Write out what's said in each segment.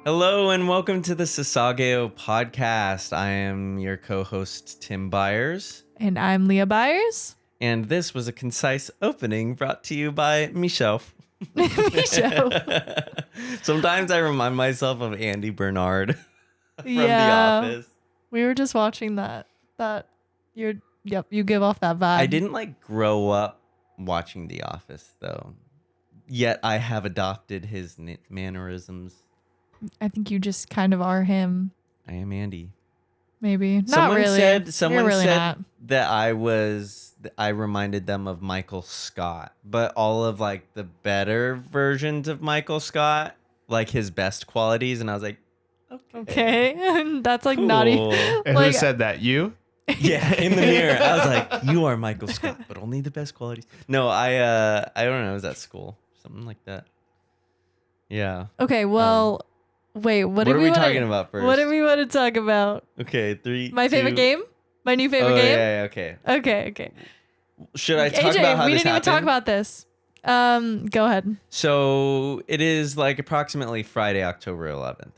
Hello and welcome to the Sasageyo Podcast. I am your co-host, Tim Byers. And I'm Leah Byers. And this was a concise opening brought to you by Michelle. Michelle. Sometimes I remind myself of Andy Bernard from The Office. We were just watching that. You give off that vibe. I didn't grow up watching The Office though. Yet I have adopted his mannerisms. I think you just kind of are him. I am Andy. Maybe. Someone not really. Someone really said not. that I reminded them of Michael Scott, but all of the better versions of Michael Scott, like his best qualities, and I was like, okay. That's cool. naughty. And who said that? You? Yeah, in the mirror. I was like, you are Michael Scott, but only the best qualities. No, I don't know, it was at school. Something like that. Yeah. Okay, well, wait, what are we talking about first? What do we want to talk about? Okay, 3, My favorite game? My new favorite game? Yeah, okay. Okay. Should I talk AJ, about how we this didn't even talk about this. Go ahead. So it is approximately Friday, October 11th.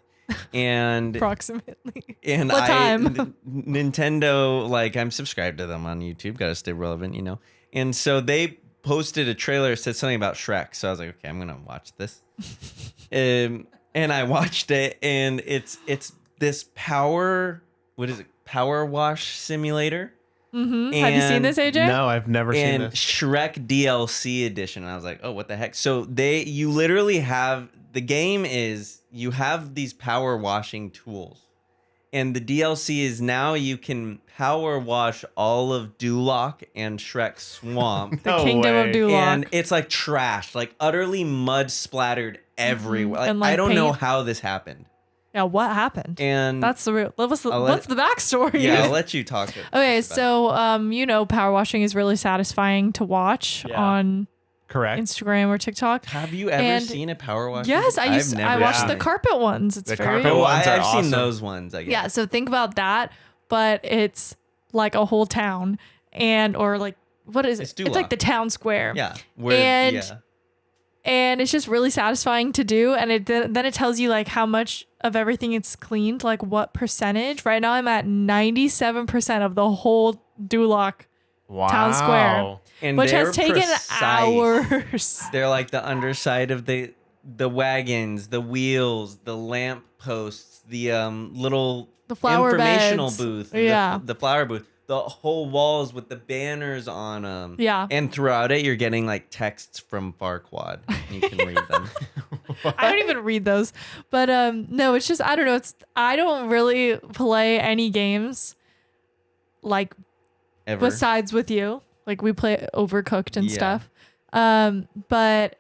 And Approximately. And what time? Nintendo, I'm subscribed to them on YouTube. Got to stay relevant, you know. And so they posted a trailer, said something about Shrek. So I was like, okay, I'm gonna watch this. And I watched it, and it's this power wash simulator. Mm-hmm. Have you seen this, AJ? No, I've never seen And this. Shrek DLC edition. And I was like, oh, what the heck? So you literally have, the game is, you have these power washing tools. And the DLC is now you can power wash all of Duloc and Shrek's swamp. The Kingdom of Duloc. And it's trash, utterly mud splattered everywhere. And, I don't know paint. how this happened. Yeah, what happened? And That's the real. What's the backstory? Yeah, I'll let you talk. Okay, so power washing is really satisfying to watch on Correct. Instagram or TikTok. Have you ever seen a power wash? Yes, I watched the carpet ones. It's The very carpet ones are I've awesome. seen those ones. I guess. Yeah, so think about that, but it's like a whole town, what is it? It's It's like the town square. Yeah. And it's just really satisfying to do. And then it tells you how much of everything it's cleaned, what percentage. Right now I'm at 97% of the whole Duloc town square, And which they're has taken precise. hours. They're the underside of the wagons, the wheels, the lamp posts, the The flower informational beds. booth, Yeah. the flower booth, the whole walls with the banners on them. Yeah. And throughout it, you're getting texts from Farquaad. You can read them. I don't even read those. But no, it's just I don't know. I don't really play any games Ever. besides with you. We play Overcooked and Yeah. stuff. But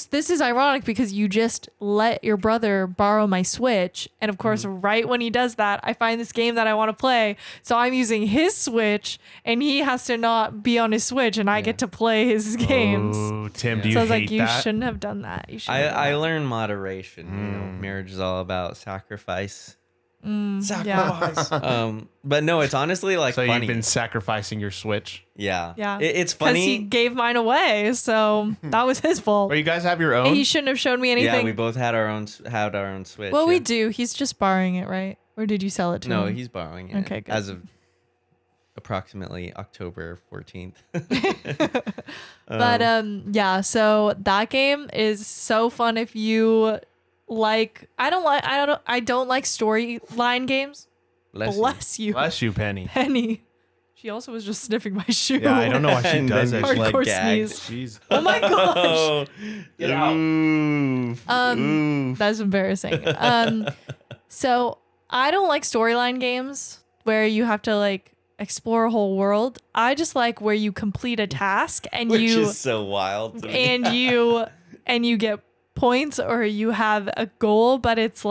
this is ironic because you just let your brother borrow my Switch. And of course, right when he does that, I find this game that I want to play. So I'm using his Switch and he has to not be on his Switch and I get to play his games. Oh, Tim, Yeah. do you So I was hate like, you that? shouldn't have done that. You shouldn't have done I that. learned moderation. You know, marriage is all about sacrifice. Sacrifice. But no, it's honestly So funny. you've been sacrificing your Switch. Yeah. Yeah. It's Because funny. he gave mine away. So that was his fault. Or you guys have your own? He shouldn't have shown me anything. Yeah, we both had our own Switch. Well, yeah. we do. He's just borrowing it, right? Or did you sell it to No, him? he's borrowing it. Okay, good. As of approximately October 14th. But yeah, so that game is so fun if you I don't like storyline games. Bless you. Bless you, Penny. Penny. She also was just sniffing my shoe. Yeah, I don't know why she And does then that. you, Hardcore gagged. sneeze. Jeez. Oh my gosh. Oh, Get out. oof. That's embarrassing. So I don't like storyline games where you have to explore a whole world. I just like where you complete a task and Which you is so wild to me. and you get points or you have a goal, but it's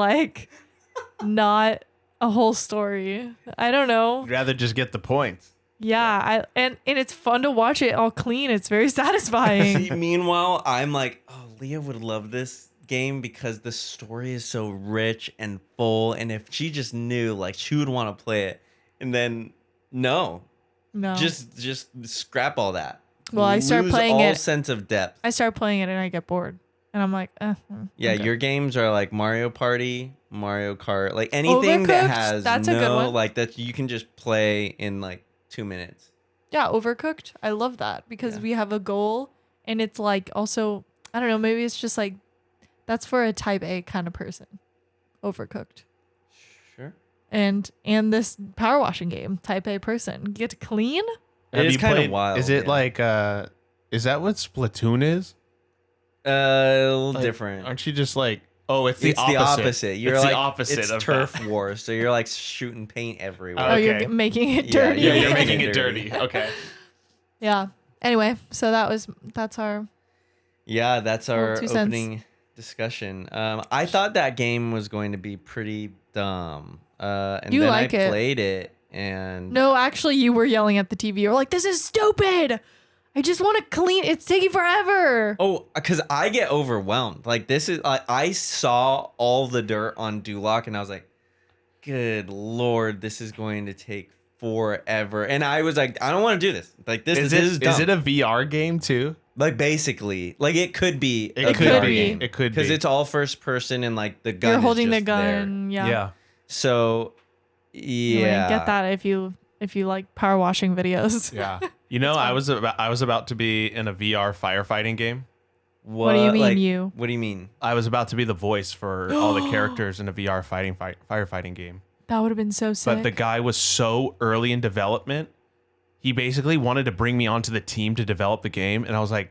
not a whole story. I don't know. I'd rather just get the points. Yeah, and it's fun to watch it all clean. It's very satisfying. See, meanwhile, I'm like, oh, Leah would love this game because the story is so rich and full, and if she just knew, she would want to play it. And then no, just scrap all that. Well, I start Lose playing all it. sense of depth. I start playing it and I get bored. And I'm like, Yeah, okay. your games are like Mario Party, Mario Kart, like anything Overcooked? that has That's a good one. like that you can just play in like 2 minutes. Yeah, Overcooked. I love that because Yeah. we have a goal and it's like also, I don't know, maybe it's just like that's for a type A kind of person. Overcooked. Sure. And this power washing game, type A person. You get to clean? It is you kind of played- wild. Is it yeah. like is that what Splatoon is? A little Like, different? Aren't you just like, oh, it's the It's opposite. the opposite. You're it's like the opposite it's of turf that. wars, so you're like shooting paint everywhere. Oh, you're Okay. making it Yeah, dirty. Yeah, you're Yeah. making it dirty. Okay. Yeah. Anyway, so that's our Yeah, that's our 2 cents. opening discussion. I thought that game was going to be pretty dumb. And You then like I it. played it and No, actually you were yelling at the TV. You were like, this is stupid. I just want to clean. It's taking forever. oh, because I get overwhelmed. Like this is I saw all the dirt on Duloc and I was like, good Lord, this is going to take forever. And I was like, I don't want to do this. Like this is dumb. Is it a VR game too? Like basically, like it could be a could VR be. game. It could be. Because it's all first person and like the gun You're is holding the just there. gun. Yeah. Yeah. So You yeah. wouldn't get that if you like power washing videos. Yeah. You know, I was about to be in a VR firefighting game. What do you mean, like, you? What do you mean? I was about to be the voice for all the characters in a VR firefighting game. That would have been so sick. But the guy was so early in development. He basically wanted to bring me onto the team to develop the game, and I was like,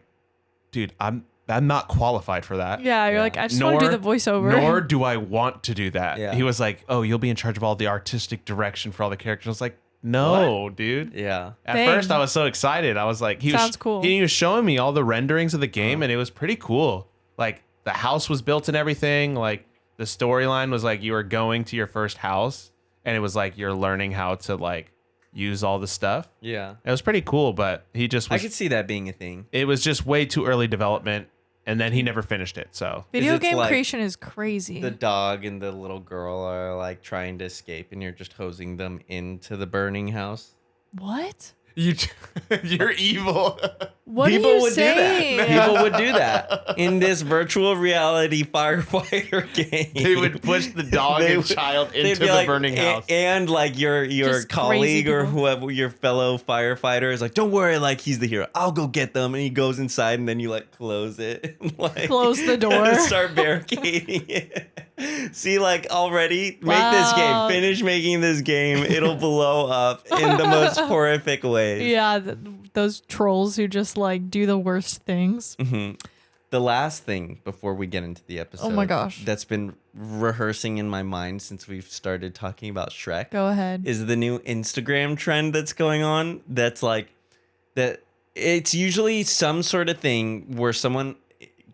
dude, I'm not qualified for that. yeah, you're Yeah. like, I just want to do the voiceover. Nor do I want to do that. Yeah. He was like, oh, you'll be in charge of all the artistic direction for all the characters. I was like, no, dude. Yeah. At Dang. first, I was so excited. I was like, Sounds cool. He was showing me all the renderings of the game, and it was pretty cool. Like the house was built and everything. Like the storyline was like you were going to your first house, and it was like you're learning how to like use all the stuff. Yeah. It was pretty cool, but he just I was. could see that being a thing. It was just way too early development, and then he never finished it. So Video it's game like creation is crazy. The dog and the little girl are like trying to escape and you're just hosing them into the burning house. What? you're evil. What People are you would saying? do that. People would do that in this virtual reality firefighter game. They would push the dog They and would- child they'd into be the like- burning house. and like your Just crazy colleague or people. whoever, your fellow firefighter is like, don't worry, like he's the hero. I'll go get them. And he goes inside and then you like close it. like, Close the door. Start barricading it. See, like already make this game. Wow. Finish making this game. It'll blow up in the most horrific ways. Yeah, those trolls who just like do the worst things. Mhm. The last thing before we get into the episode. Oh my gosh. That's been rehearsing in my mind since we've started talking about Shrek. Go ahead. Is the new Instagram trend that's going on. That's like that. It's usually some sort of thing where someone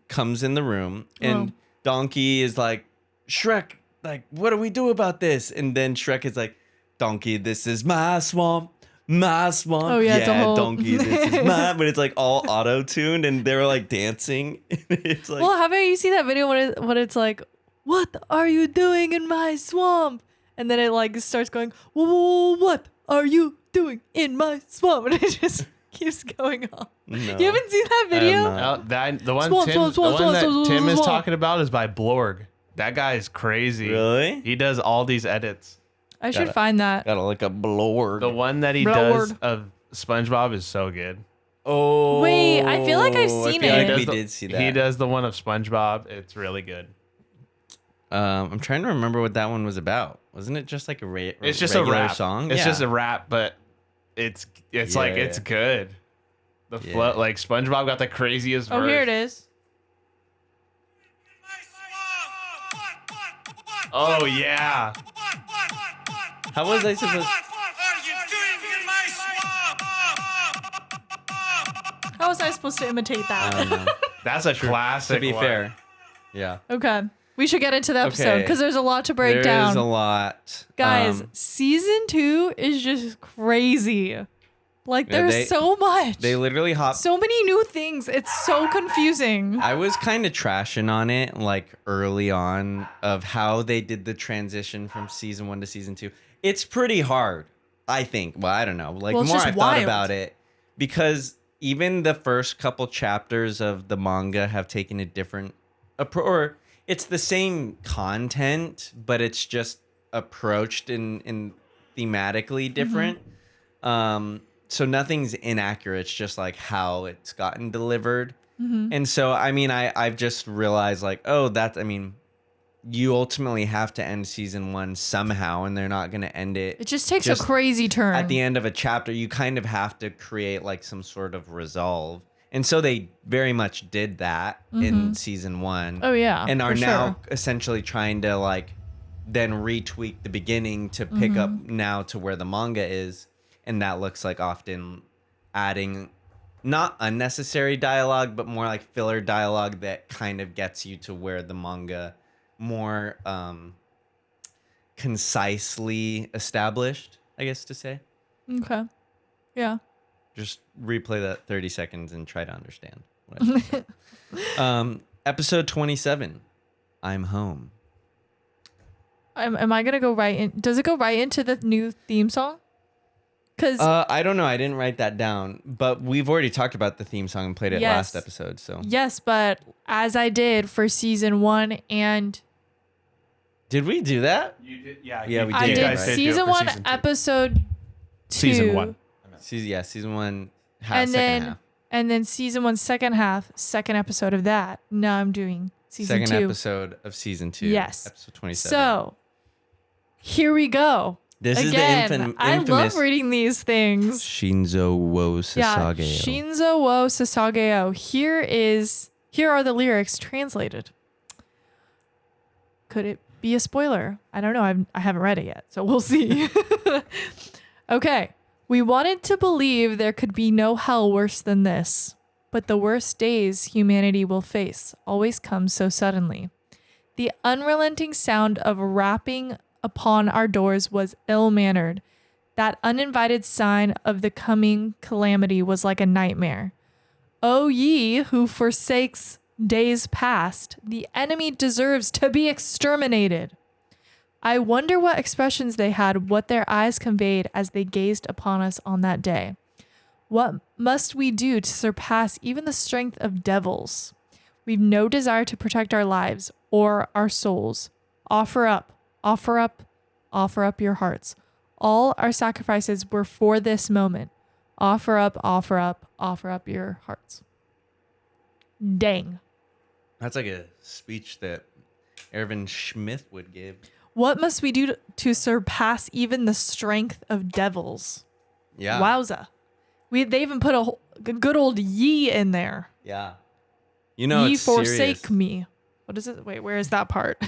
comes in the room and Oh. Donkey is like, Shrek, like, what do we do about this? And then Shrek is like, Donkey, this is my swamp. My swamp. Oh, yeah, it's a whole- Donkey, this is my. But it's like all auto tuned and they're like dancing. It's like, Well, haven't you seen that video when it's like, what are you doing in my swamp? And then it like starts going, whoa, what are you doing in my swamp? And it just keeps going on. no. You haven't seen that I have video? not. The one Swamp, Tim, swamp, swamp, the one that swamp, Tim is swamp. talking about is by Blorg. That guy is crazy. Really? He does all these edits. I should Gotta- find that. Gotta look up Blorg. The one that he Blorg. does of SpongeBob is so good. Oh. Wait, I feel like I've seen I feel it. like we the- did see that. He does the one of SpongeBob. It's really good. I'm trying to remember what that one was about. Wasn't it just like a It's just a regular rap song? It's Yeah. just a rap, but it's like Yeah. it's good. The Yeah. flow, like SpongeBob got the craziest verse. Oh, here it is. Oh yeah. How was I supposed? How was I supposed to imitate I that? don't know. That's a classic. To be one. fair, yeah. Okay. We should get into the episode Okay. because there's a lot to break There down. is a lot, Guys, season 2 is just crazy. Like, Yeah, there's they- so much. They literally hopped. So many new things. It's so confusing. I was kind of trashing on it like early on of how they did the transition from season 1 to season 2. It's pretty hard, I think. Well, I don't know. Like Well, the it's more just I thought wild. about it, because even the first couple chapters of the manga have taken a different or it's the same content, but it's just approached in thematically different. So nothing's inaccurate. It's just like how it's gotten delivered. And so, I mean, I've just realized like, you ultimately have to end season 1 somehow, and they're not going to end it. It just takes a crazy turn. At the end of a chapter, you kind of have to create like some sort of resolve. And so they very much did that in season 1. Oh, yeah. And are now essentially trying to like then retweak the beginning to pick up now to where the manga is. And that looks like often adding not unnecessary dialogue, but more like filler dialogue that kind of gets you to where the manga more concisely established, I guess to say. Okay. Yeah. Just replay that 30 seconds and try to understand what I said. Episode 27, I'm home. Am I going to go right in? Does it go right into the new theme song? Because I don't know. I didn't write that down, but we've already talked about the theme song and played it last episode. So yes, but as I did for season 1 and... Did we do that? You did, yeah. Yeah, we did. I did Right. season 1, episode 2. Season 1. Season 1, And second half. then season 1, second half, second episode of that. Now I'm doing season 2. Second episode of season 2. Yes. Episode 27. So, here we go. This Again, is the infamous... I love reading these things. Shinzo wo Sasageyo. Yeah, Shinzo wo Sasageyo. Here are the lyrics translated. Could it be a spoiler? I don't know. I haven't read it yet, so we'll see. Okay. We wanted to believe there could be no hell worse than this, but the worst days humanity will face always come so suddenly. The unrelenting sound of rapping upon our doors was ill-mannered. That uninvited sign of the coming calamity was like a nightmare. O ye who forsakes days past, the enemy deserves to be exterminated. I wonder what expressions they had, what their eyes conveyed as they gazed upon us on that day. What must we do to surpass even the strength of devils? We've no desire to protect our lives or our souls. Offer up your hearts. All our sacrifices were for this moment. Offer up your hearts. Dang. That's like a speech that Erwin Schmidt would give. What must we do to surpass even the strength of devils? Yeah. Wowza. They even put a good old ye in there. Yeah. You know, Ye it's forsake serious. me. What is it? Wait, where is that part?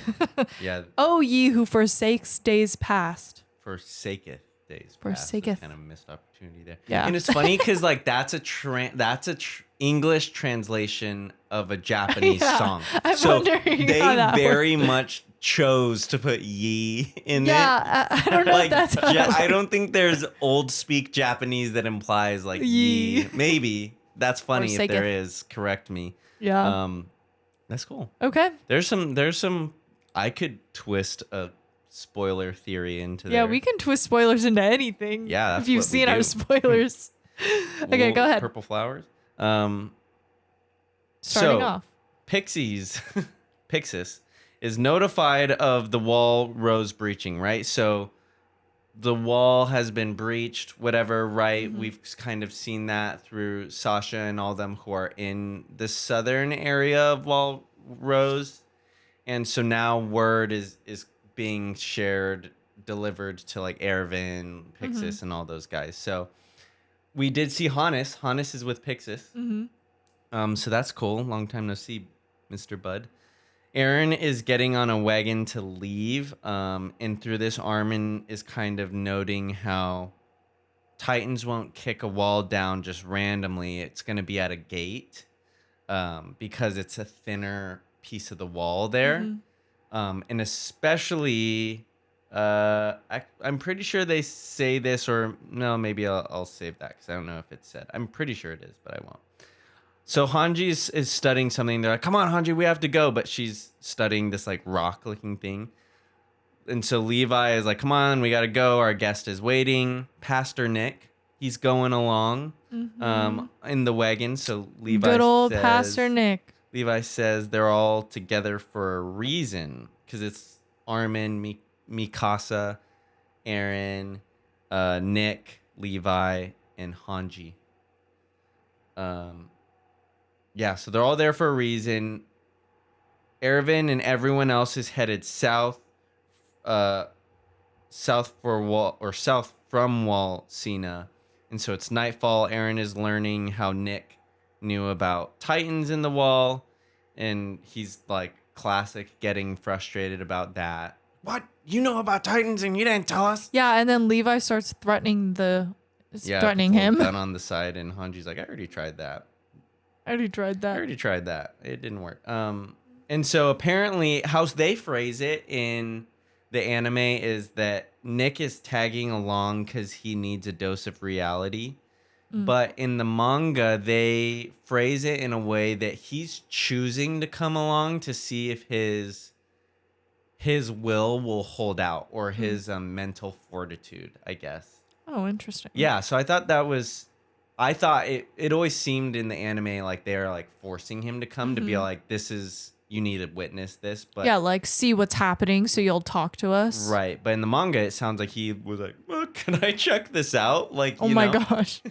Yeah. Oh, ye who forsakes days past. Forsaketh days. Forsaketh. Kind of missed opportunity there. Yeah. And it's funny because like that's a English translation of a Japanese Yeah, song. I'm so wondering they how that very much chose to put ye in it. Yeah, I don't know Like if that's I don't think there's old speak Japanese that implies like ye. Maybe that's funny if there is. Correct me. Yeah. That's cool. Okay. There's some. I could twist a spoiler theory into there. Yeah, we can twist spoilers into anything. Yeah, that's if you've what we seen our do. spoilers. Okay, go ahead. Purple flowers. Starting off. Pixis is notified of the wall rose breaching, right? So the wall has been breached, whatever, right? Mm-hmm. We've kind of seen that through Sasha and all them who are in the southern area of Wall Rose. And so now word is being shared, delivered to like Erwin, Pixis, and all those guys. So we did see Hannes. Hannes is with Pixis. Mm-hmm. So that's cool. Long time no see, Mr. Bud. Aaron is getting on a wagon to leave. And through this, Armin is kind of noting how Titans won't kick a wall down just randomly. It's going to be at a gate because it's a thinner piece of the wall there. And especially, I'm pretty sure they say this, or no, maybe I'll save that because I don't know if it's said. I'm pretty sure it is, but I won't. So Hanji is studying something. They're like, come on, Hanji, we have to go. But she's studying this like rock-looking thing. And so Levi is like, come on, we got to go. Our guest is waiting. Pastor Nick, he's going along in the wagon. So Levi Good old says, Pastor Nick. Levi says they're all together for a reason because it's Armin, Mikasa, Aaron, Nick, Levi, and Hanji. Yeah, so they're all there for a reason. Erwin and everyone else is headed south south from Wall Cena. And so it's nightfall. Aaron is learning how Nick knew about Titans in the wall. And he's like classic getting frustrated about that. What? You know about Titans and you didn't tell us? Yeah, and then Levi starts threatening him. Gun on the side, and Hanji's like, I already tried that. I already tried that. It didn't work. And so apparently how they phrase it in the anime is that Nick is tagging along because he needs a dose of reality. But in the manga, they phrase it in a way that he's choosing to come along to see if his will hold out, or his mental fortitude, I guess. Oh, interesting. Yeah, so I thought it always seemed in the anime like they're like forcing him to come to be like, you need to witness this. But yeah, like see what's happening so you'll talk to us. Right. But in the manga, it sounds like he was like, well, can I check this out? Like, oh my gosh.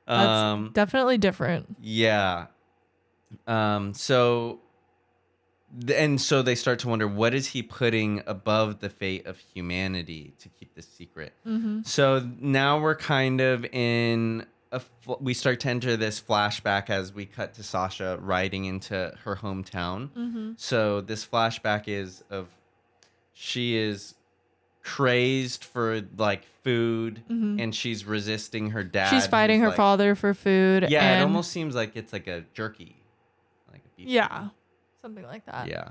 That's definitely different. Yeah. So they start to wonder, what is he putting above the fate of humanity to keep this secret? So now we're kind of in we start to enter this flashback as we cut to Sasha riding into her hometown. So this flashback is of she is crazed for like food, and she's resisting her dad. She's fighting her father for food. Yeah, it almost seems like it's like a jerky, like a beef. Yeah, something like that. Yeah,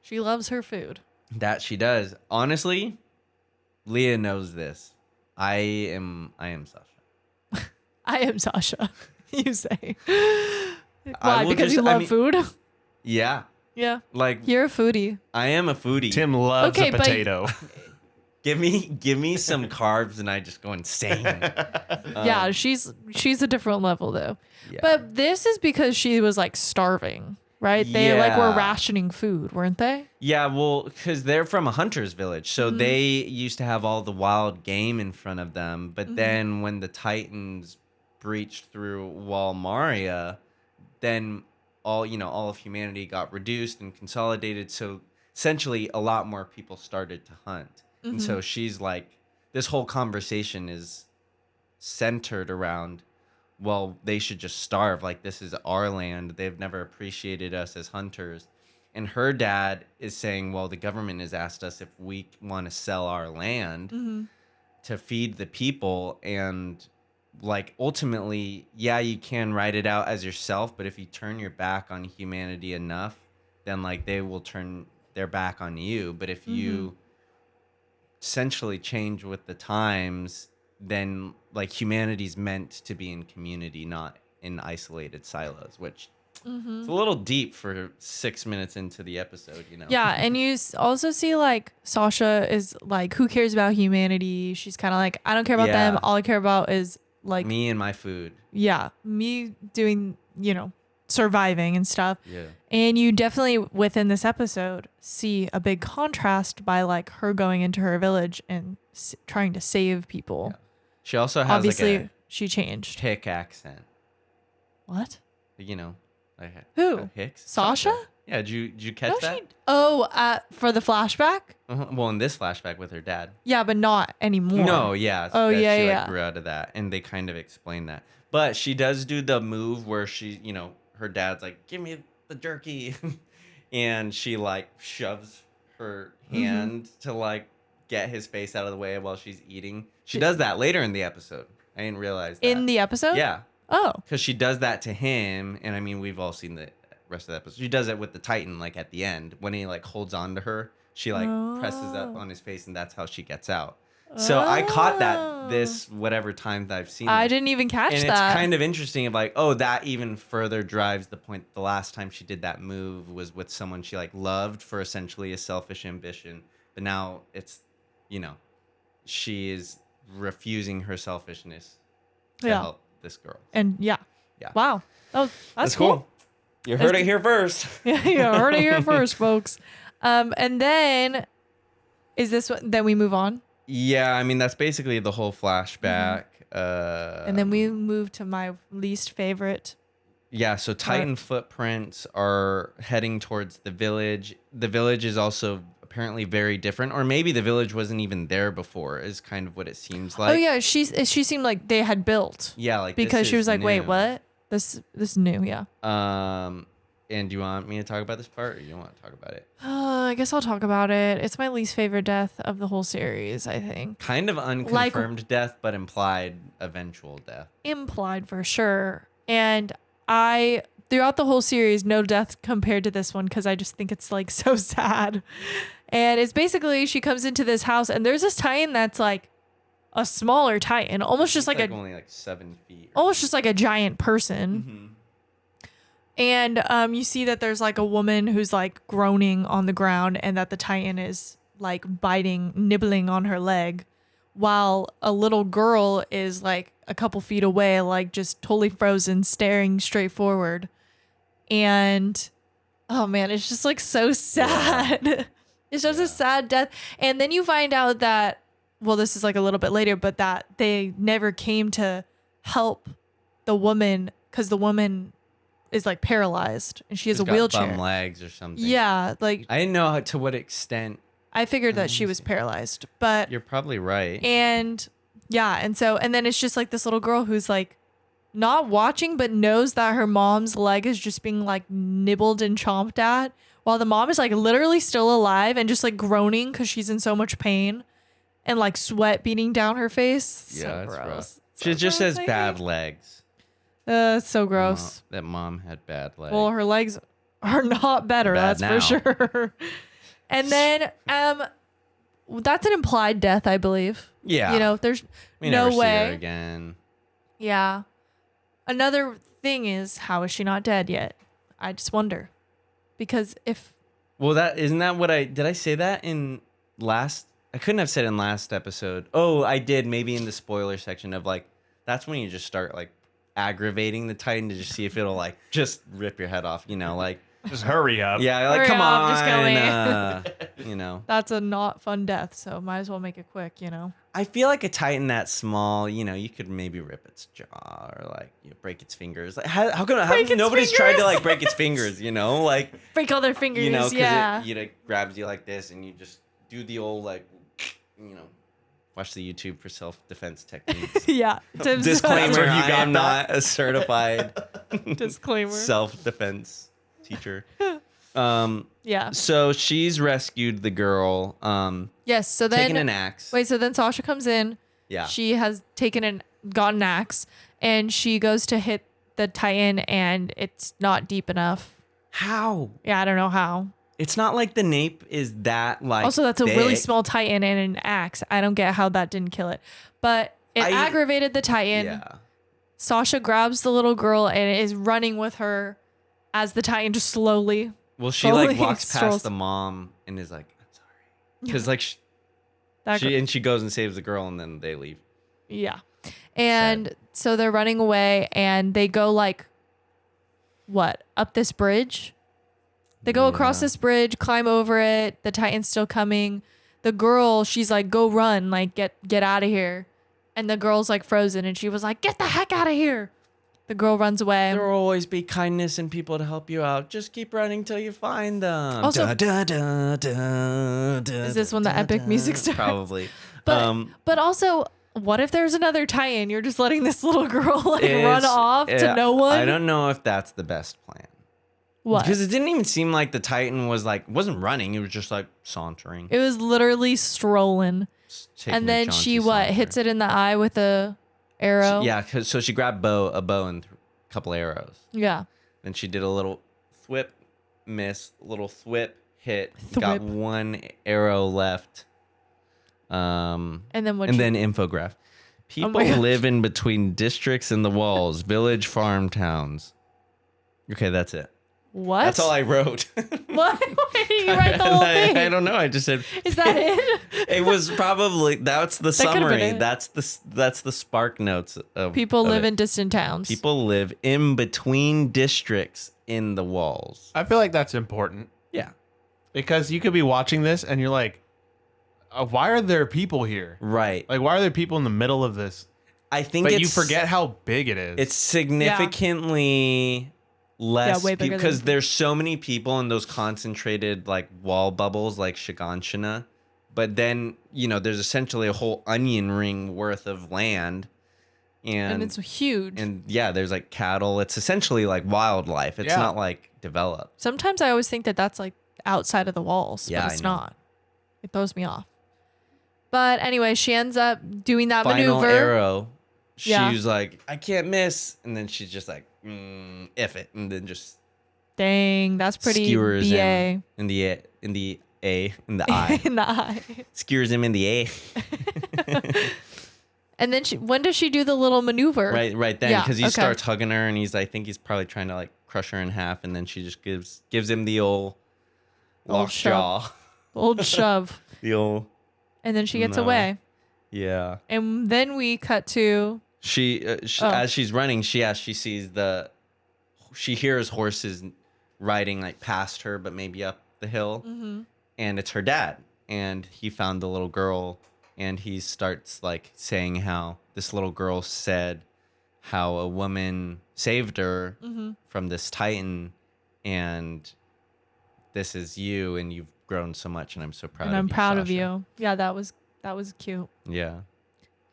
she loves her food. That she does. Honestly, Leah knows this. I am Sasha. I am Sasha. You say. Why? Because you love food? Yeah. Yeah. Like, you're a foodie. I am a foodie. Tim loves a potato. Give me some carbs and I just go insane. Yeah, she's a different level though. Yeah. But this is because she was like starving, right? They like were rationing food, weren't they? Yeah, well, because they're from a hunter's village. So they used to have all the wild game in front of them. But then when the Titans breached through Wall Maria, then all of humanity got reduced and consolidated. So essentially a lot more people started to hunt. And so she's like, this whole conversation is centered around, well, they should just starve. Like, this is our land. They've never appreciated us as hunters. And her dad is saying, well, the government has asked us if we want to sell our land to feed the people. And like, ultimately, yeah, you can write it out as yourself, but if you turn your back on humanity enough, then like they will turn their back on you. But if you essentially change with the times, then like humanity's meant to be in community, not in isolated silos, which it's a little deep for 6 minutes into the episode, Yeah, and you also see like Sasha is like, who cares about humanity? She's kind of like, I don't care about them. All I care about is like me and my food. Yeah, me doing, surviving and stuff. Yeah. And you definitely within this episode see a big contrast by like her going into her village and trying to save people. Yeah. She also has obviously like she changed. Hick accent. What? Like who? Hicks. Sasha? Yeah. Did you catch that? For the flashback? Well, in this flashback with her dad. Yeah, but not anymore. No, yeah. Oh, yeah, she yeah. Like, grew out of that, and they kind of explain that. But she does do the move where she, her dad's like, give me the jerky. And she like shoves her hand to like get his face out of the way while she's eating. She does that later in the episode. I didn't realize that. In the episode? Yeah. Oh. Because she does that to him. And I mean, we've all seen the rest of the episode. She does it with the Titan, like at the end when he like holds on to her. She like presses up on his face, and that's how she gets out. So I caught that this whatever time that I've seen I it. didn't even catch and that. It's kind of interesting of like, oh, that even further drives the point. The last time she did that move was with someone she like loved for essentially a selfish ambition. But now it's, she is refusing her selfishness to help this girl. And yeah. Yeah. Wow. Oh, that's cool. You heard it here first. Yeah, you heard it here first, folks. And then is this what? Then we move on. Yeah, I mean that's basically the whole flashback. And then we move to my least favorite. Yeah, so Titan footprints are heading towards the village. The village is also apparently very different, or maybe the village wasn't even there before, is kind of what it seems like. Oh yeah, she seemed like they had built. Yeah, like because this she was is like, wait, new. what? This is new, yeah. And do you want me to talk about this part, or you don't want to talk about it? I guess I'll talk about it. It's my least favorite death of the whole series, I think. Kind of unconfirmed death, but implied eventual death. Implied for sure. And I, throughout the whole series, no death compared to this one because I just think it's like so sad. And it's basically she comes into this house and there's this Titan that's like a smaller Titan, almost just like only like 7 feet. Almost just like a giant person. Mm-hmm. And you see that there's like a woman who's like groaning on the ground and that the Titan is like nibbling on her leg, while a little girl is like a couple feet away, like just totally frozen, staring straight forward. And oh man, it's just like so sad. Yeah. It's just a sad death. And then you find out that, well, this is like a little bit later, but that they never came to help the woman because the woman is like paralyzed and she has a wheelchair. Bum legs or something. Yeah, like I didn't know to what extent. I figured that she was paralyzed, but you're probably right. And yeah, and then it's just like this little girl who's like not watching but knows that her mom's leg is just being like nibbled and chomped at, while the mom is like literally still alive and just like groaning because she's in so much pain and like sweat beating down her face. Yeah, so that's gross. rough. So She just gross, has I bad hate- legs. So gross. That mom had bad legs. Well, her legs are not better, Bad that's now. for sure. And then that's an implied death, I believe. Yeah. You know, there's we no never see way. her again. Yeah. Another thing is, how is she not dead yet? I just wonder. Because if Well, isn't that what did I say that in last? I couldn't have said in last episode. Oh, I did, maybe in the spoiler section of like, that's when you just start like aggravating the Titan to just see if it'll like just rip your head off, you know, like Just hurry up. yeah, like Hurry come up, just on, go you know. that's a not fun death, so might as well make it quick, you know. I feel like a Titan that small, you know, you could maybe rip its jaw or like break its fingers. Like how come Break its nobody's tried to fingers? like break its fingers, you know, like Break all their fingers, you know, because yeah. it like grabs you like this and you just do the old like, you know, watch the YouTube for self-defense techniques. Yeah. Tim's Disclaimer: where you I got am not a certified Disclaimer. self-defense teacher. Yeah. So she's rescued the girl. Yes. So then Taking an axe. Wait, so then Sasha comes in. Yeah. She has got an axe, and she goes to hit the Titan, and it's not deep enough. How? Yeah, I don't know how. It's not like the nape is that like. Also, that's a really thick. small Titan and an axe. I don't get how that didn't kill it, but it aggravated the Titan. Yeah. Sasha grabs the little girl and is running with her as the Titan just slowly. Well, she slowly like walks strolls. past the mom and is like, "I'm sorry," because like That gr- she goes and saves the girl and then they leave. Yeah. And so they're running away and they go like, what, up this bridge? They go across Yeah. this bridge, climb over it. The Titan's still coming. The girl, she's like, go run, like get out of here. And the girl's like frozen and she was like, get the heck out of here. The girl runs away. There will always be kindness and people to help you out. Just keep running till you find them. Also- Is Is this when the epic music starts? Probably. But also, what if there's another Titan? You're just letting this little girl like run off to no one? I don't know if that's the best plan. What? Because it didn't even seem like the Titan wasn't running. It was just like sauntering. It was literally strolling. Taking And a then jaunty she saunter. hits it in the eye with a arrow. Yeah, so she grabbed a bow and a couple arrows. Yeah. Then she did a little thwip, miss, little thwip, hit. Got Thwip. one arrow left. And then what? And then infograph. People my gosh. live in between districts and the walls, village, farm, towns. Okay, that's it. what? That's all I wrote. What? Why did you write the whole thing? I don't know. I just said Is that it? it was probably that's the That could've been summary. it. that's the spark notes of People of live it. in distant towns. People live in between districts in the walls. I feel like that's important Yeah. because you could be watching this and you're like, why are there people here? Right. Like, why are there people in the middle of this? I think But it's, you forget how big it is. it's significantly less way bigger because than- there's so many people in those concentrated like wall bubbles like Shiganshina. But then, there's essentially a whole onion ring worth of land. And it's huge. And yeah, there's like cattle. It's essentially like wildlife. It's not like developed. Sometimes I always think that that's like outside of the walls, Yeah, but it's I know. not. It throws me off. But anyway, she ends up doing that Final maneuver. arrow. She Yeah. was like, I can't miss. And then she's just like, F it. And then just Dang, that's pretty skewers BA. him in the eye. in the eye. Skewers him in the A. And then when does she do the little maneuver? Right then, Yeah, because he okay. starts hugging her, and I think he's probably trying to like crush her in half, and then she just gives him the old lockjaw, Old shove. the old And then she gets No. away. yeah. And then we cut to She as she's running, she sees she hears horses riding like past her, but maybe up the hill, and it's her dad, and he found the little girl. And he starts like saying how this little girl said how a woman saved her from this titan, and this is you, and you've grown so much, and I'm so proud. and of I'm you, proud of Sasha." you. Yeah, that was cute. Yeah.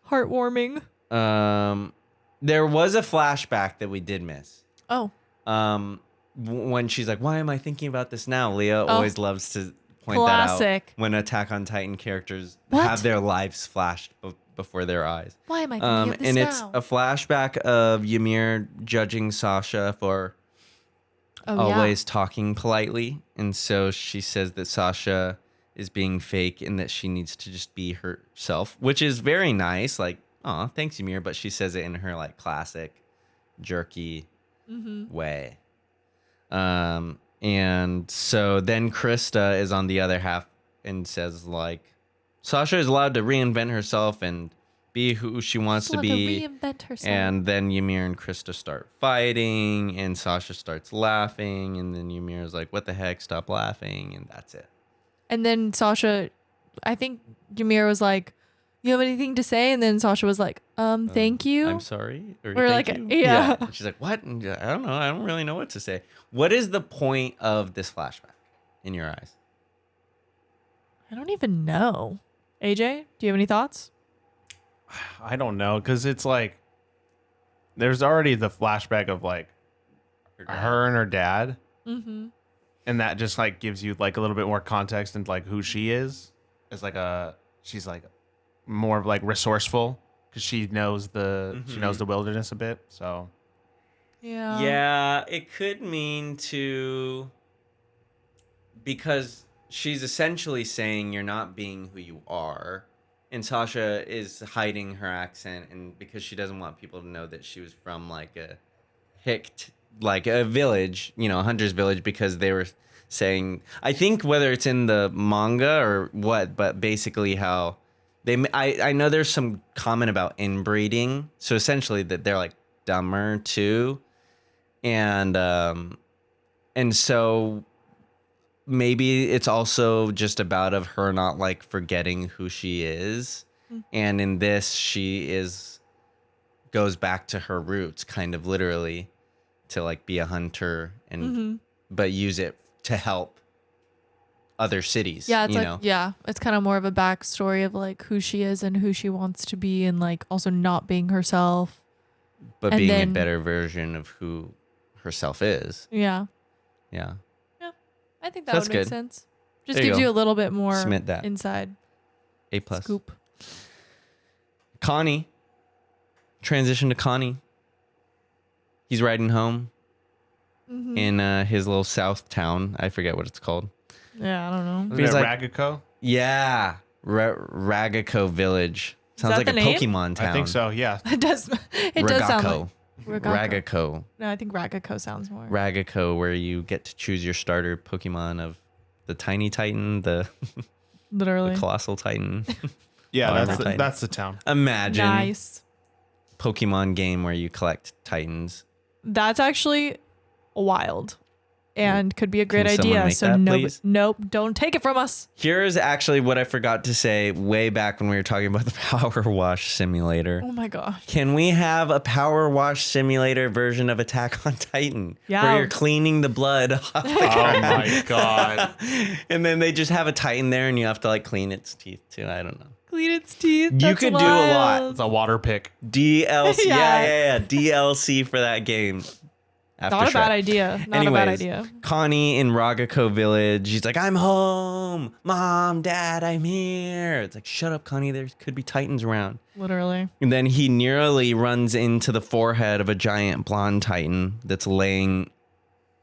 Heartwarming. There was a flashback that we did miss. Oh. When she's like, "Why am I thinking about this now?" Leah always loves to point Classic. that out when Attack on Titan characters What? have their lives flashed before their eyes. Why am I thinking of this and now? it's a flashback of Ymir judging Sasha for always talking politely. And so she says that Sasha is being fake and that she needs to just be herself, which is very nice. Like, oh, thanks, Ymir. But she says it in her like classic jerky way. And so then Krista is on the other half and says like, Sasha is allowed to reinvent herself and be who she wants to be. Reinvent herself. And then Ymir and Krista start fighting, and Sasha starts laughing, and then Ymir is like, "What the heck? Stop laughing!" And that's it. And then Sasha, I think Ymir was like, "You have anything to say?" And then Sasha was like, "Thank you." I'm sorry. Or We're thank like, you. yeah. And she's like, "What?" And I don't know. I don't really know what to say. What is the point of this flashback in your eyes? I don't even know. AJ, do you have any thoughts? I don't know, because it's like there's already the flashback of like her and her dad, and that just like gives you like a little bit more context into like who she is. As like she's like more of like resourceful because she knows the wilderness a bit. So Yeah. Yeah, it could mean because she's essentially saying you're not being who you are. And Sasha is hiding her accent, and because she doesn't want people to know that she was from like a like a village, a hunter's village, because they were saying, I think whether it's in the manga or what, but basically how I know there's some comment about inbreeding. So essentially that they're like dumber too. And so maybe it's also just about of her not like forgetting who she is. And in this, she goes back to her roots kind of literally to like be a hunter and, but use it to help other cities. Yeah, it's it's kind of more of a backstory of like who she is and who she wants to be, and like also not being herself. But and being then- a better version of who herself is. Yeah. Yeah. I think that That's would make good. sense. Just There you gives go. you a little bit more Submit that. inside A+. scoop. Connie. Transition to Connie. He's riding home in his little south town. I forget what it's called. Yeah, I don't know. He's isn't it like- Ragako? Yeah. Ragako Village. Sounds that like the a name? Pokemon town. I think so. Yeah. It does sound like Ragako. No, I think Ragako sounds more. Ragako, where you get to choose your starter Pokemon of the Tiny Titan, the Literally. Colossal Titan. Yeah, Whatever. that's the town. Imagine Nice. Pokemon game where you collect Titans. That's actually wild. and could be a great Can someone idea. make So that, no, please? nope, don't take it from us. Here's actually what I forgot to say way back when we were talking about the power wash simulator. Oh my gosh. Can we have a power wash simulator version of Attack on Titan? Yeah. Where you're cleaning the blood off the Oh my god. and then they just have a Titan there and you have to like clean its teeth too. I don't know. Clean its teeth. You That's could do a lot. wild. It's a water pick. DLC. Yeah. Yeah. DLC for that game. After Not a bad Shrek. idea. Not Anyways, a bad idea. Connie in Ragako Village. She's like, I'm home. Mom, Dad, I'm here. It's like, shut up, Connie. There could be Titans around. Literally. And then he nearly runs into the forehead of a giant blonde Titan that's laying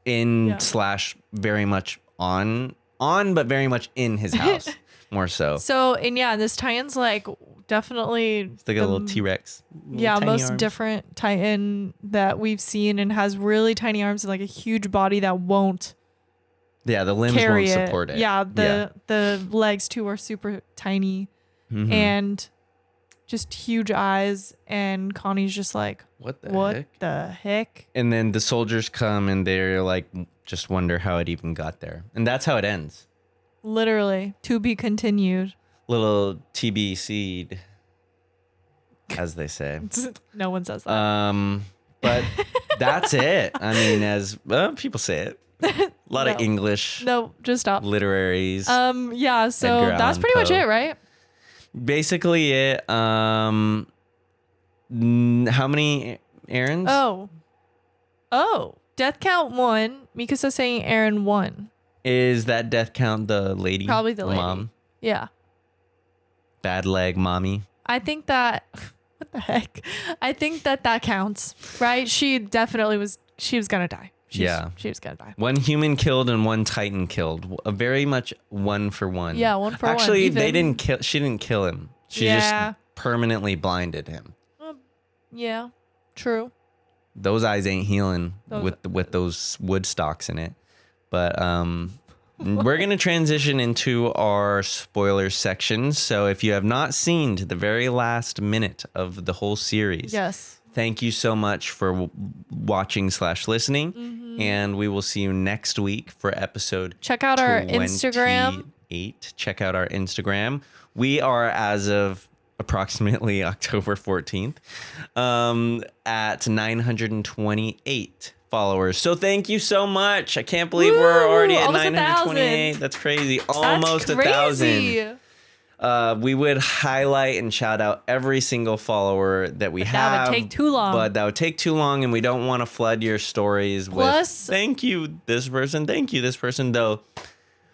in Yeah. / very much on, but very much in his house. More so. So, and yeah, this Titan's like definitely It's like a little T-Rex. yeah, tiny most arms. different Titan that we've seen, and has really tiny arms and like a huge body that won't Yeah, the limbs carry won't it. support it. Yeah, the legs too are super tiny Mhm. and just huge eyes, and Connie's just like, What the what heck? the heck? And then the soldiers come and they're like, just wonder how it even got there. And that's how it ends. Literally, to be continued. Little TB seed, as they say. No one says that. But that's it. I mean, as people say it. A lot of No. English No, just stop. literaries. Yeah, so Edgar that's Allan pretty much Poe. it, right? Basically it. How many errands? Oh. Death count 1. Mikasa's saying Aaron 1. Is that death count the lady? Probably the lady. Mom. Yeah. Bad leg mommy. I think that what the heck? I think that counts, right? She definitely was gonna die. She was gonna die. One human killed and one Titan killed. A very much 1 for 1. Yeah, 1 for 1. Actually, they even. didn't kill. She didn't kill him. She Yeah. just permanently blinded him. Yeah, true. Those eyes ain't healing Those- with those wood stalks in it. But we're gonna transition into our spoiler section. So if you have not seen to the very last minute of the whole series, Yes. thank you so much for watching / listening, and we will see you next week for episode. Check out our Instagram. 28. Check out our Instagram. We are, as of approximately October 14th, at 928 followers. So thank you so much. I can't believe we're already at almost 928. 1,000. That's crazy. Almost That's 1,000. crazy. We would highlight and shout out every single follower that we But have. that would take too long. But that would take too long, and we don't want to flood your stories Plus- with thank you, this person, thank you, this person, though.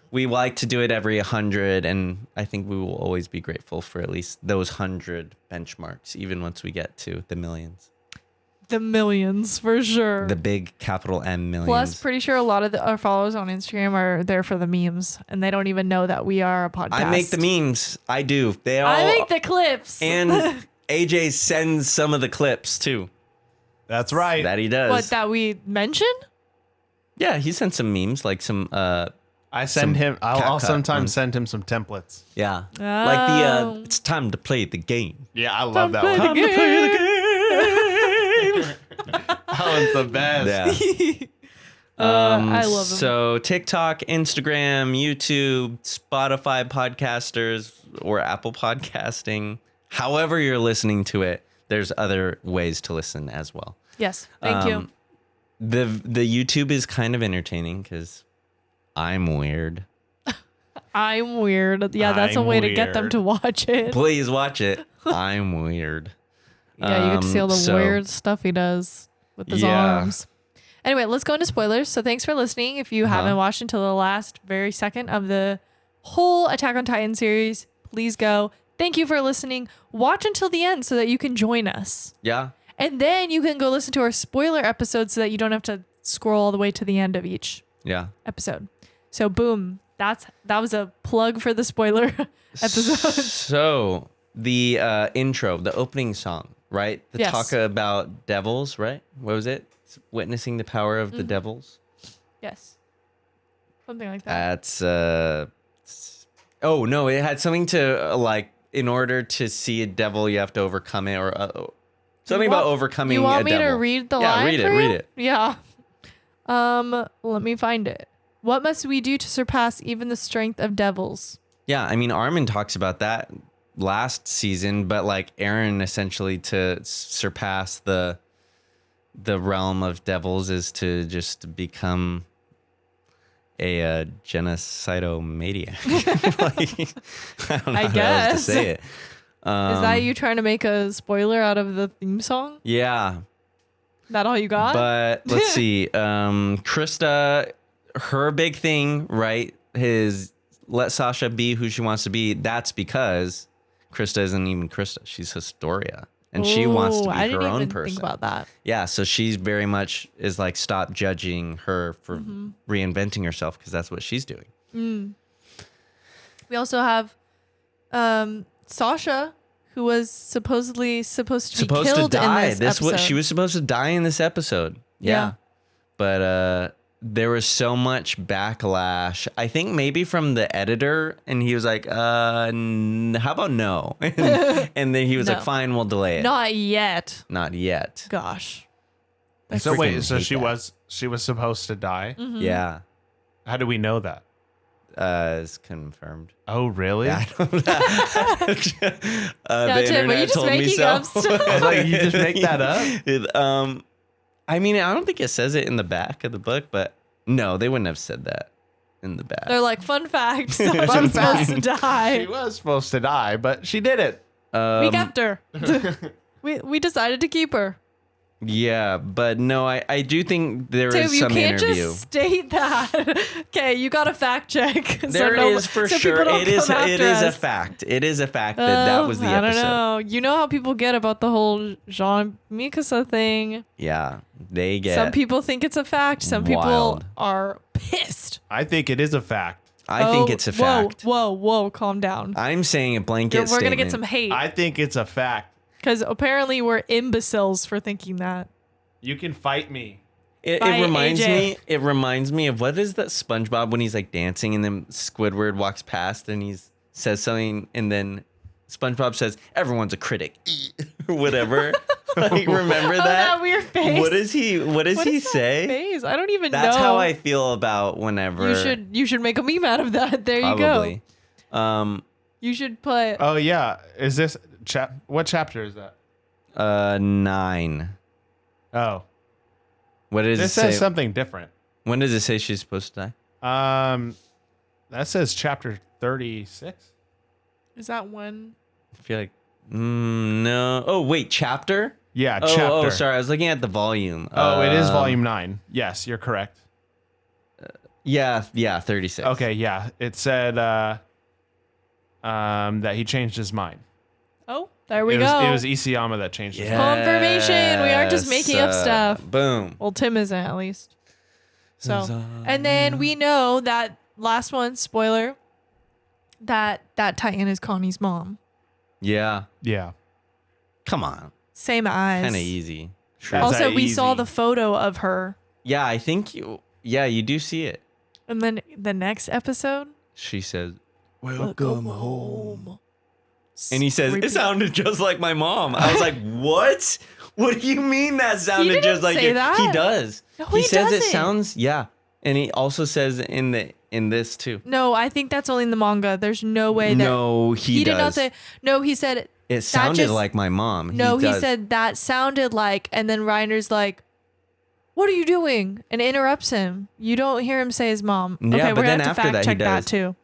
We like to do it every 100, and I think we will always be grateful for at least those 100 benchmarks, even once we get to the millions. The millions for sure. The big capital M millions. Plus, pretty sure a lot of our followers on Instagram are there for the memes, and they don't even know that we are a podcast. I make the memes. I do. They all. I make the clips. And AJ sends some of the clips too. That's right. That he does. what that we mentioned? Yeah, he sent some memes, like some I send some him. I'll CapCut sometimes ones. send him some templates. yeah. Like the Oh. it's time to play the game. Yeah, I love that play one. the game. That one's the best. Yeah. I love them. So TikTok, Instagram, YouTube, Spotify podcasters, or Apple podcasting. However you're listening to it, there's other ways to listen as well. Yes, thank you. Um, The YouTube is kind of entertaining because I'm weird. I'm weird. Yeah, that's a I'm way to get them weird. to watch it. Please watch it. I'm weird. Yeah, you get to see all the So- weird stuff he does with his Yeah. arms. Anyway, let's go into spoilers. So thanks for listening. If you haven't watched until the last very second of the whole Attack on Titan series, please go. Thank you for listening. Watch until the end so that you can join us. Yeah. And then you can go listen to our spoiler episode so that you don't have to scroll all the way to the end of each Yeah. episode. So boom, that was a plug for the spoiler episodes. So the intro, the opening song, right? The Yes. talk about devils, right? What was it? Witnessing the power of the devils. Yes. Something like that. That's oh no, it had something to like in order to see a devil you have to overcome it or something about overcoming You want a me devil. to read the Yeah, line read it, for you? read it. Yeah. Let me find it. What must we do to surpass even the strength of devils? Yeah, I mean, Armin talks about that last season, but like Aaron essentially to surpass the realm of devils is to just become a genocidal-maniac. Like, I don't know how else to guess. say it. Is that you trying to make a spoiler out of the theme song? Yeah, That all you got? but let's see. Krista, her big thing, right, is let Sasha be who she wants to be. That's because Krista isn't even Krista. She's Historia. And she wants to be I her didn't own even person. think about that. Yeah, so she's very much is like, stop judging her for reinventing herself, because that's what she's doing. We also have Sasha, who was supposedly supposed to be killed in this episode. She was supposed to die in this episode. Yeah. But there was so much backlash. I think maybe from the editor, and he was like, how about no? And then he was No. like, fine, we'll delay it. Not yet. Not yet. Gosh. I So wait, freaking so hate she that. was supposed to die? Yeah. How do we know that? It's confirmed. Oh, really? Yeah, I don't Yeah, the Tim, were you internet just told me making so. up stuff? I was like, you just make that up? I mean, I don't think it says it in the back of the book, but no, they wouldn't have said that in the back. They're like, fun fact, Sasha's supposed to die. She was supposed to die, but she did it. We kept her. we decided to keep her. Yeah, but no, I do think there Tim, is you some can't interview. just state that. Okay, you got to fact check. There is for sure. It is a fact. fact. It is a fact that was the I episode. don't know. You know how people get about the whole Jean Mikasa thing. Yeah, they get. Some people think it's a fact. Some people wild. are pissed. I think it is a fact. I think it's a fact. Whoa, calm down. I'm saying a blanket We're going to get statement. some hate. I think it's a fact. Because apparently we're imbeciles for thinking that. You can fight me. It Bye, reminds AJ. me. It reminds me of, what is that SpongeBob when he's like dancing and then Squidward walks past and he says something and then SpongeBob says, "Everyone's a critic," or whatever. Like, remember Oh, that weird face. What does he What is that say? face? I don't even That's know. how I feel about whenever. You should make a meme out of that. There probably. you go. You should put. Oh, yeah. Is this what chapter is that? 9. Oh, What does it this say? says something different. When does it say she's supposed to die? That says chapter 36. Is that one? I feel like no. Oh wait, chapter. Yeah, Oh, chapter. oh, sorry. I was looking at the volume. Oh, it is volume 9. Yes, you're correct. Yeah, 36. Okay, yeah. It said that he changed his mind. Oh, there we It go. was Isayama that changed his mind. Confirmation. We aren't just making up stuff. Boom. Well, Tim isn't at least. So, and then we know that last one, spoiler, that Titan is Connie's mom. Yeah. Yeah. Come on. Same eyes. Kind of easy. Sure. That's Also, that we saw easy. the photo of her. Yeah, I think you. Yeah, you do see it. And then the next episode, She says, welcome home. and he says, Repeat. "It sounded just like my mom." I was like, "What? What do you mean that sounded didn't just like say your-" that. He does. No, he he says it doesn't. sounds. Yeah, and he also says in this too. No, I think that's only in the manga. There's no way that No, he did not does. say. No, he said It sounded just- like my mom. no. He does. said that sounded like, and then Reiner's like, "What are you doing?" and interrupts him. You don't hear him say his mom. Yeah, Okay, but we're gonna then have to after fact that, he check that does. too.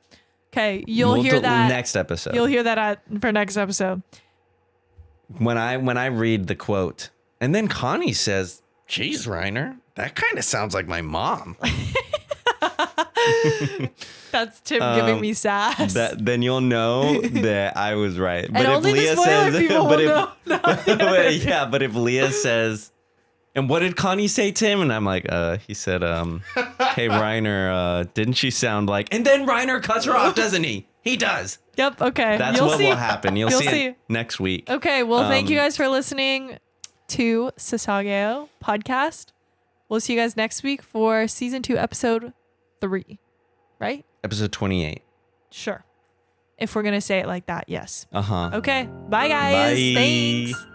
Okay, you'll hear do- that next episode. You'll hear that for next episode. when I read the quote, and then Connie says, "Geez, Reiner, that kind of sounds like my mom." That's Tim giving me sass. Then you'll know that I was right. But only the Leah spoiler says, people but will if, know. but if Leah says, and what did Connie say to him? And I'm like, he said, "Hey Reiner, didn't she sound like?" And then Reiner cuts her off, doesn't he? He does. Yep. Okay. That's You'll what see. will happen. You'll see it next week. Okay. Well, thank you guys for listening to Sasageyo Podcast. We'll see you guys next week for season 2, episode 3. Right? Episode 28. Sure. If we're gonna say it like that, yes. Uh huh. Okay. Bye, guys. Bye. Thanks.